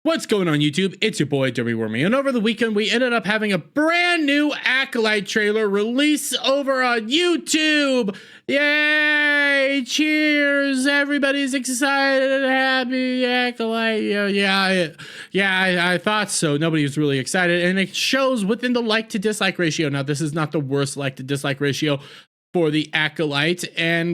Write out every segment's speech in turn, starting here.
What's going on YouTube? It's your boy Derby Wormy, and over the weekend we ended up having a brand new Acolyte trailer release over on YouTube. Yay! Cheers! Everybody's excited and happy. Acolyte. I thought so. Nobody was really excited, and it shows within the like to dislike ratio. Now, this is not the worst like to dislike ratio for the Acolyte,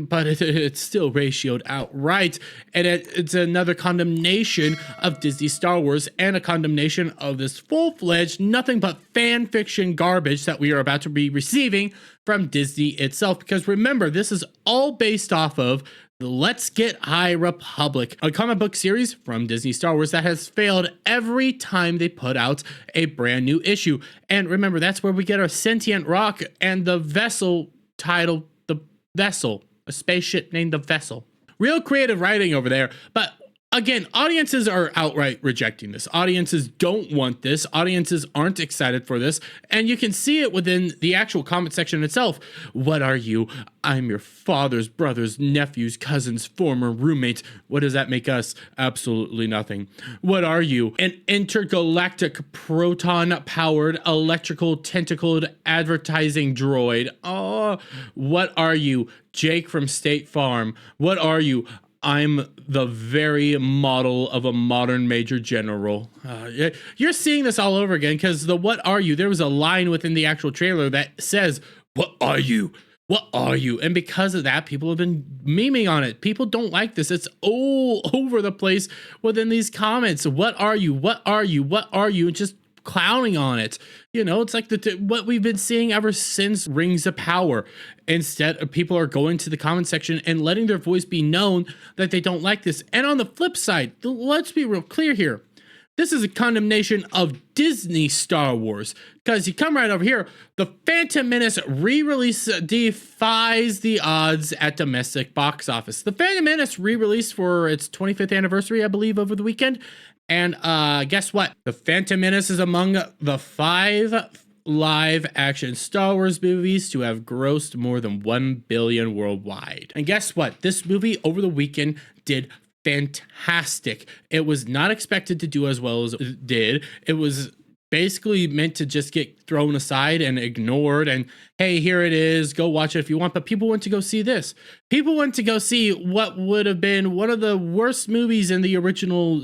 but it's still ratioed outright, and it's another condemnation of Disney Star Wars and a condemnation of this full-fledged nothing but fan fiction garbage that we are about to be receiving from Disney itself. Because remember, this is all based off of the Let's Get High Republic, a comic book series from Disney Star Wars that has failed every time they put out a brand new issue. And remember, that's where we get our sentient rock and the vessel titled The Vessel, a spaceship named The Vessel. Real creative writing over there, but again, audiences are outright rejecting this. Audiences don't want this. Audiences aren't excited for this, and you can see it within the actual comment section itself. What are you? I'm your father's brother's nephew's cousin's former roommate. What does that make us? Absolutely nothing. What are you? An intergalactic proton-powered electrical tentacled advertising droid. Oh, what are you? Jake from State Farm. What are you? I'm the very model of a modern major general. You're seeing this all over again because the what are you? There was a line within the actual trailer that says, what are you? What are you? And because of that, people have been memeing on it. People don't like this. It's all over the place within these comments. What are you? What are you? What are you? And just clowning on it. You know, it's like what we've been seeing ever since Rings of Power. Instead, people are going to the comment section and letting their voice be known that they don't like this. And on the flip side, let's be real clear here. This is a condemnation of Disney Star Wars, because you come right over here, the Phantom Menace re-release defies the odds at domestic box office. The Phantom Menace re-released for its 25th anniversary, I believe, over the weekend. And guess what? The Phantom Menace is among the 5 live-action Star Wars movies to have grossed more than $1 billion worldwide. And guess what? This movie over the weekend did fantastic. It was not expected to do as well as it did. It was basically meant to just get thrown aside and ignored, and hey, here it is, go watch it if you want. But people went to go see this. People went to go see what would have been one of the worst movies in the original,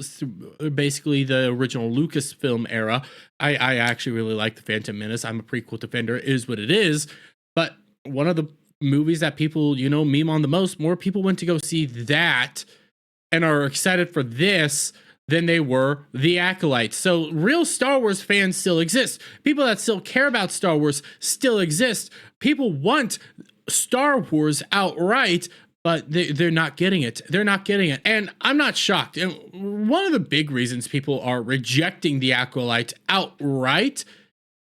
basically the original Lucasfilm era. I actually really like the Phantom Menace. I'm a prequel defender, it is what it is. But one of the movies that people, you know, meme on the most, more people went to go see that and are excited for this than they were the Acolyte. So real Star Wars fans still exist. People that still care about Star Wars still exist. People want Star Wars outright, but they're not getting it. They're not getting it. And I'm not shocked. And one of the big reasons people are rejecting the Acolyte outright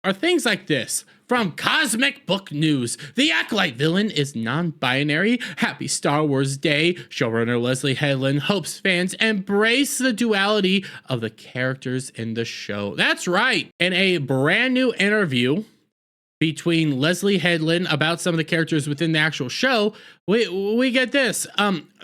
are things like this. From Cosmic Book News, the Acolyte villain is non-binary. Happy Star Wars Day. Showrunner Leslie Headland hopes fans embrace the duality of the characters in the show. That's right. In a brand new interview between Leslie Headland about some of the characters within the actual show, we get this.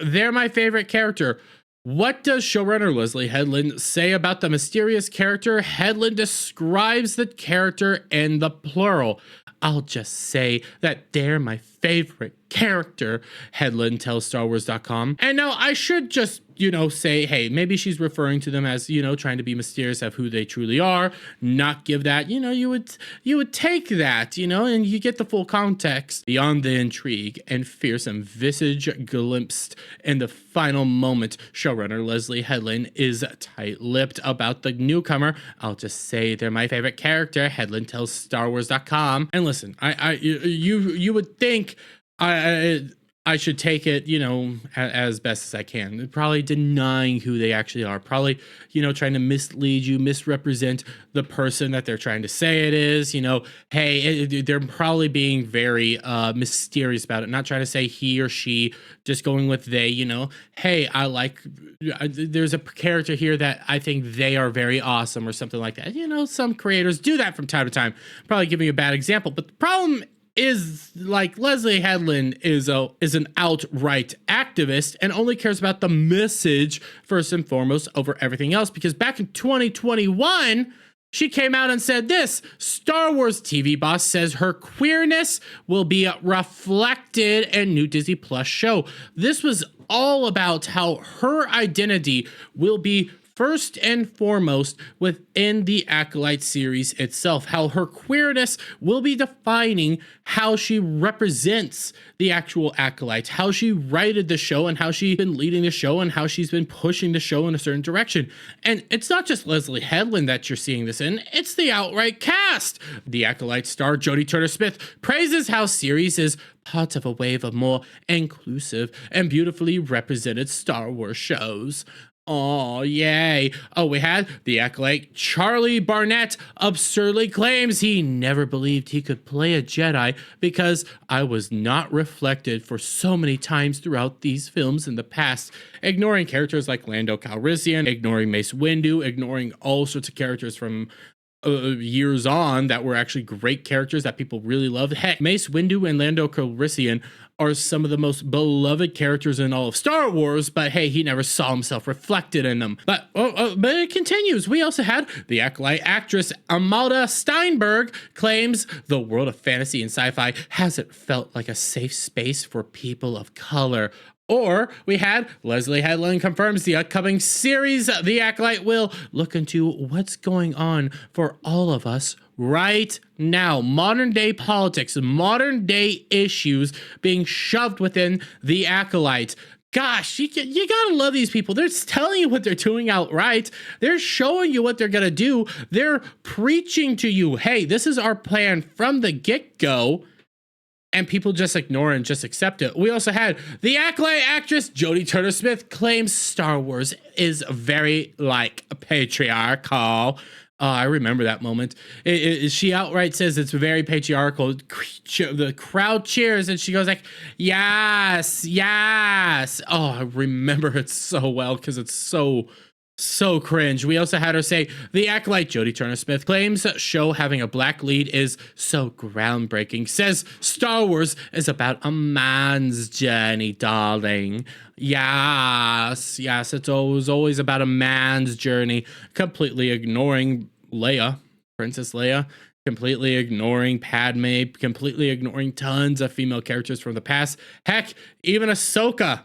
They're my favorite character. What does showrunner Leslie Headland say about the mysterious character? Headland describes the character in the plural. I'll just say that they're my favorite character, Headland tells StarWars.com. And now I should just, you know, say, hey, maybe she's referring to them as, you know, trying to be mysterious of who they truly are, not give that, you know, you would take that, you know, and you get the full context. Beyond the intrigue and fearsome visage glimpsed in the final moment, showrunner Leslie Headland is tight-lipped about the newcomer. I'll just say they're my favorite character, Headland tells StarWars.com. And listen, you would think I should take it, you know, as best as I can. Probably denying who they actually are. Probably, you know, trying to mislead you, misrepresent the person that they're trying to say it is. You know, hey, they're probably being very mysterious about it. Not trying to say he or she, just going with they, you know. Hey, there's a character here that I think they are very awesome or something like that. You know, some creators do that from time to time. Probably giving a bad example. But the problem is like Leslie Headland is an outright activist and only cares about the message first and foremost over everything else, because back in 2021 she came out and said this: Star Wars TV boss says her queerness will be reflected in new Disney Plus show. This was all about how her identity will be first and foremost within the Acolyte series itself, how her queerness will be defining how she represents the actual Acolyte, how she righted the show and how she's been leading the show and how she's been pushing the show in a certain direction. And it's not just Leslie Headland that you're seeing this in, it's the outright cast. The Acolyte star Jodie Turner-Smith praises how series is part of a wave of more inclusive and beautifully represented Star Wars shows. Oh, yay. Oh, we had the Acolyte Charlie Barnett absurdly claims he never believed he could play a Jedi because I was not reflected for so many times throughout these films in the past, ignoring characters like Lando Calrissian, ignoring Mace Windu, ignoring all sorts of characters from years on that were actually great characters that people really loved. Heck, Mace Windu and Lando Calrissian are some of the most beloved characters in all of Star Wars, but hey, he never saw himself reflected in them. But it continues. We also had the Acolyte actress Amalda Steinberg claims the world of fantasy and sci-fi hasn't felt like a safe space for people of color. Or we had Leslie Headland confirms the upcoming series, The Acolyte, will look into what's going on for all of us right now. Modern day politics, modern day issues being shoved within The Acolyte. Gosh, you gotta love these people. They're telling you what they're doing outright. They're showing you what they're gonna do. They're preaching to you, hey, this is our plan from the get-go. And people just ignore and just accept it. We also had the Acolyte actress Jodie Turner-Smith claims Star Wars is very patriarchal. I remember that moment. She outright says it's very patriarchal. The crowd cheers and she goes like, yes, yes. Oh, I remember it so well because it's so cringe. We also had her say the Acolyte Jodie Turner-Smith claims show having a black lead is so groundbreaking, says Star Wars is about a man's journey, darling. Yes, it's always about a man's journey. Completely ignoring Leia, Princess Leia, completely ignoring Padme, completely ignoring tons of female characters from the past. Heck, even Ahsoka,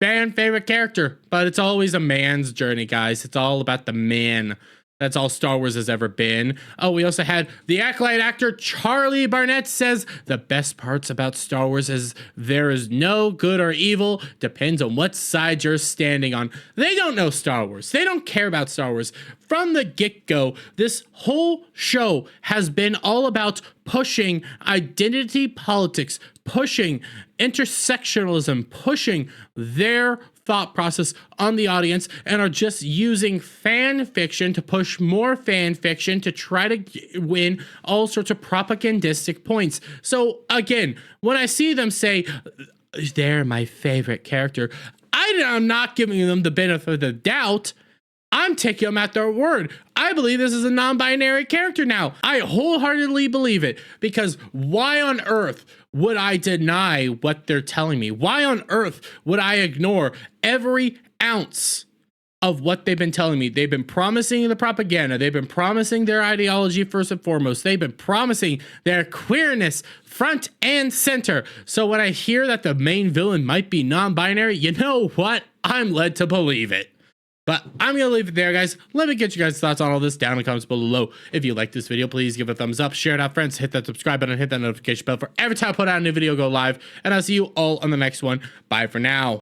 fan favorite character, but it's always a man's journey, guys. It's all about the man. That's all Star Wars has ever been. Oh, we also had the Acolyte actor Charlie Barnett says the best parts about Star Wars is there is no good or evil, depends on what side you're standing on. They don't know Star Wars. They don't care about Star Wars. From the get-go, this whole show has been all about pushing identity politics, pushing intersectionalism, pushing their thought process on the audience, and are just using fan fiction to push more fan fiction to try to win all sorts of propagandistic points. So again, when I see them say they're my favorite character, I'm not giving them the benefit of the doubt. I'm taking them at their word. I believe this is a non-binary character now. I wholeheartedly believe it, because why on earth would I deny what they're telling me? Why on earth would I ignore every ounce of what they've been telling me? They've been promising the propaganda. They've been promising their ideology first and foremost. They've been promising their queerness front and center. So when I hear that the main villain might be non-binary, you know what? I'm led to believe it. But I'm going to leave it there, guys. Let me get you guys' thoughts on all this down in the comments below. If you like this video, please give it a thumbs up, share it out, friends, hit that subscribe button, hit that notification bell for every time I put out a new video go live, and I'll see you all on the next one. Bye for now.